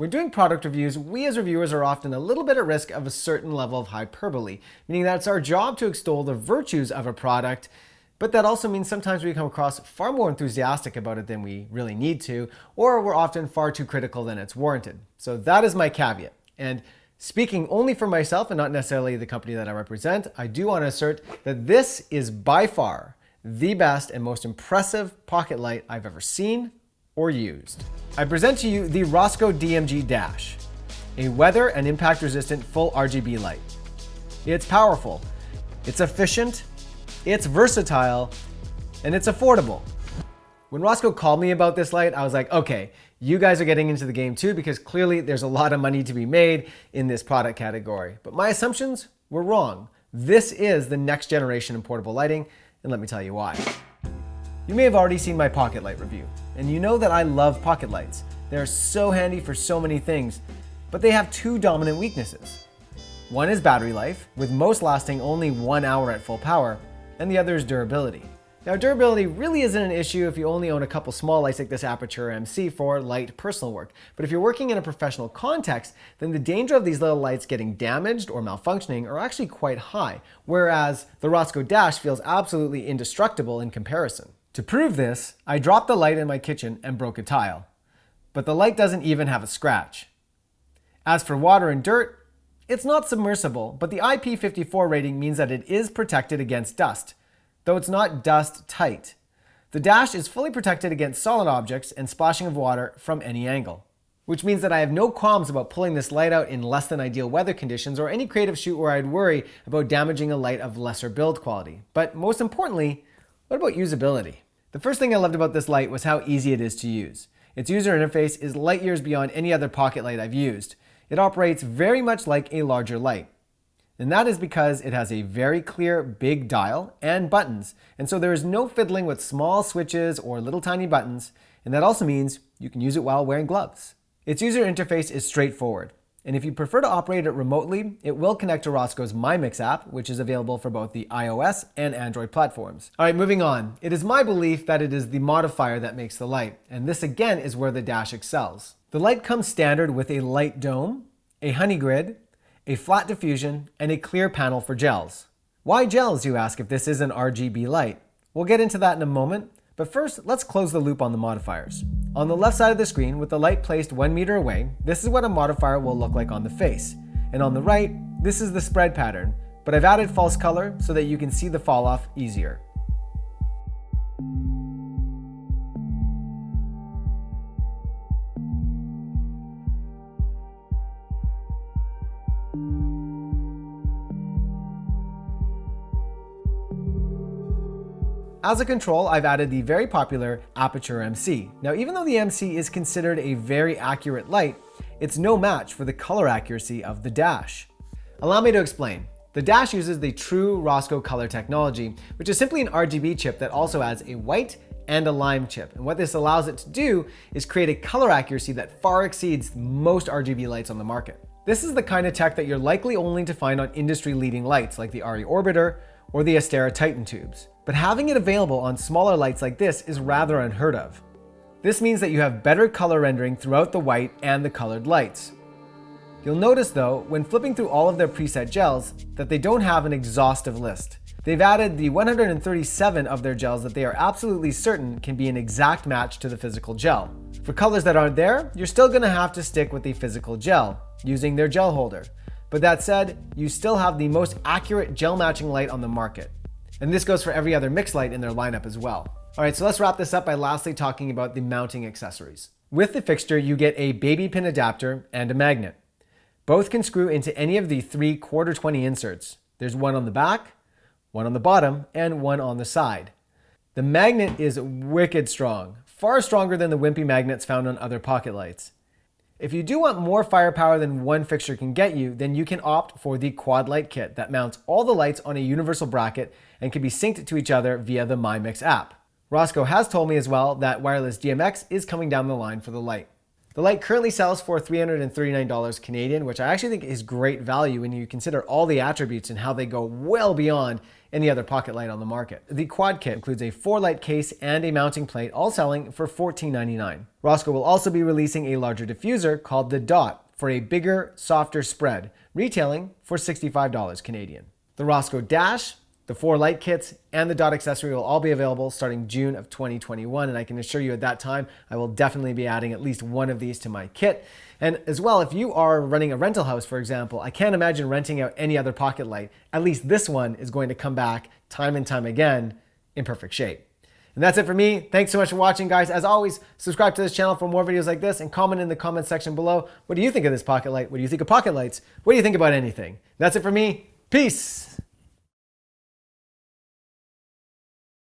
When doing product reviews, we as reviewers are often a little bit at risk of a certain level of hyperbole, meaning that it's our job to extol the virtues of a product, but that also means sometimes we come across far more enthusiastic about it than we really need to, or we're often far too critical than it's warranted. So that is my caveat. And speaking only for myself and not necessarily the company that I represent, I do want to assert that this is by far the best and most impressive pocket light I've ever seen or used. I present to you the Rosco DASH, a weather and impact resistant full RGB light. It's powerful, it's efficient, it's versatile, and it's affordable. When Rosco called me about this light, I was like, okay, you guys are getting into the game too, because clearly there's a lot of money to be made in this product category. But my assumptions were wrong. This is the next generation of portable lighting, and let me tell you why. You may have already seen my pocket light review, and you know that I love pocket lights. They're so handy for so many things, but they have two dominant weaknesses. One is battery life, with most lasting only 1 hour at full power, and the other is durability. Now, durability really isn't an issue if you only own a couple small lights like this Aperture MC for light personal work. But if you're working in a professional context, then the danger of these little lights getting damaged or malfunctioning are actually quite high, whereas the Rosco Dash feels absolutely indestructible in comparison. To prove this, I dropped the light in my kitchen and broke a tile. But the light doesn't even have a scratch. As for water and dirt, it's not submersible, but the IP54 rating means that it is protected against dust, though it's not dust tight. The Dash is fully protected against solid objects and splashing of water from any angle, which means that I have no qualms about pulling this light out in less than ideal weather conditions or any creative shoot where I'd worry about damaging a light of lesser build quality. But most importantly, what about usability? The first thing I loved about this light was how easy it is to use. Its user interface is light years beyond any other pocket light I've used. It operates very much like a larger light. And that is because it has a very clear big dial and buttons. And so there is no fiddling with small switches or little tiny buttons. And that also means you can use it while wearing gloves. Its user interface is straightforward. And if you prefer to operate it remotely, it will connect to Rosco's MyMix app, which is available for both the iOS and Android platforms. All right, moving on. It is my belief that it is the modifier that makes the light. And this again is where the Dash excels. The light comes standard with a light dome, a honey grid, a flat diffusion, and a clear panel for gels. Why gels, you ask, if this is an RGB light? We'll get into that in a moment, but first, let's close the loop on the modifiers. On the left side of the screen, with the light placed 1 meter away, this is what a modifier will look like on the face. And on the right, this is the spread pattern, but I've added false color so that you can see the fall off easier. As a control, I've added the very popular Aperture MC. Now, even though the MC is considered a very accurate light, it's no match for the color accuracy of the Dash. Allow me to explain. The Dash uses the true Rosco color technology, which is simply an RGB chip that also adds a white and a lime chip. And what this allows it to do is create a color accuracy that far exceeds most RGB lights on the market. This is the kind of tech that you're likely only to find on industry-leading lights like the RE Orbiter or the Astera Titan tubes. But having it available on smaller lights like this is rather unheard of. This means that you have better color rendering throughout the white and the colored lights. You'll notice though, when flipping through all of their preset gels, that they don't have an exhaustive list. They've added the 137 of their gels that they are absolutely certain can be an exact match to the physical gel. For colors that aren't there, you're still gonna have to stick with the physical gel, using their gel holder. But that said, you still have the most accurate gel matching light on the market. And this goes for every other mixed light in their lineup as well. All right, so let's wrap this up by lastly talking about the mounting accessories. With the fixture, you get a baby pin adapter and a magnet. Both can screw into any of the 3 1/4-20 inserts. There's one on the back, one on the bottom, and one on the side. The magnet is wicked strong, far stronger than the wimpy magnets found on other pocket lights. If you do want more firepower than one fixture can get you, then you can opt for the quad light kit that mounts all the lights on a universal bracket and can be synced to each other via the MyMix app. Rosco has told me as well that wireless DMX is coming down the line for the light. The light currently sells for $339 Canadian, which I actually think is great value when you consider all the attributes and how they go well beyond any other pocket light on the market. The quad kit includes a 4-light case and a mounting plate, all selling for $14.99. Rosco will also be releasing a larger diffuser called the Dot for a bigger, softer spread, retailing for $65 Canadian. The Rosco Dash, the 4 light kits, and the Dot accessory will all be available starting June of 2021, and I can assure you at that time, I will definitely be adding at least one of these to my kit. And as well, if you are running a rental house, for example, I can't imagine renting out any other pocket light. At least this one is going to come back time and time again in perfect shape. And that's it for me. Thanks so much for watching, guys. As always, subscribe to this channel for more videos like this and comment in the comment section below. What do you think of this pocket light? What do you think of pocket lights? What do you think about anything? That's it for me. Peace.